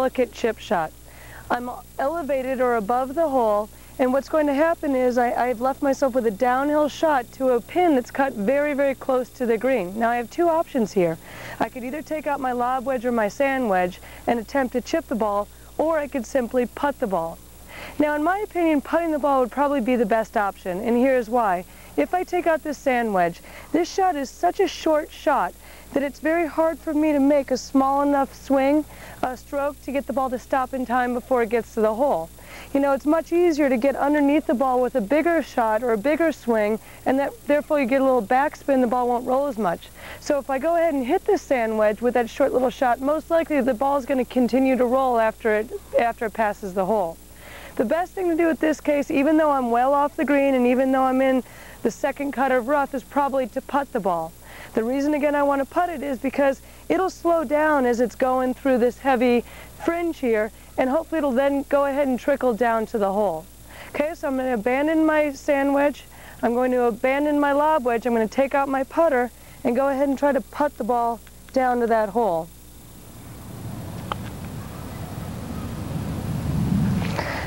delicate chip shot. I'm elevated or above the hole, and what's going to happen is I've left myself with a downhill shot to a pin that's cut very, very close to the green. Now I have two options here. I could either take out my lob wedge or my sand wedge and attempt to chip the ball, or I could simply putt the ball. Now in my opinion, putting the ball would probably be the best option, and here's why. If I take out this sand wedge, this shot is such a short shot that it's very hard for me to make a small enough swing, a stroke, to get the ball to stop in time before it gets to the hole. You know, it's much easier to get underneath the ball with a bigger shot or a bigger swing, and therefore you get a little backspin, the ball won't roll as much. So if I go ahead and hit this sand wedge with that short little shot, most likely the ball is going to continue to roll after it passes the hole. The best thing to do in this case, even though I'm well off the green and even though I'm in the second cut of rough, is probably to putt the ball. The reason again I want to putt it is because it'll slow down as it's going through this heavy fringe here, and hopefully it'll then go ahead and trickle down to the hole. Okay, so I'm going to abandon my sand wedge, I'm going to abandon my lob wedge, I'm going to take out my putter and go ahead and try to putt the ball down to that hole.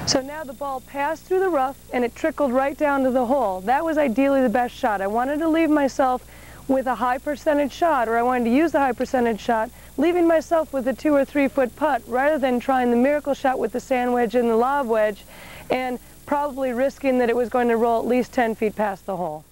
So now the ball passed through the rough and it trickled right down to the hole. That was ideally the best shot. I wanted to leave myself with a high percentage shot, or I wanted to use the high percentage shot, leaving myself with a 2 or 3 foot putt rather than trying the miracle shot with the sand wedge and the lob wedge and probably risking that it was going to roll at least 10 feet past the hole.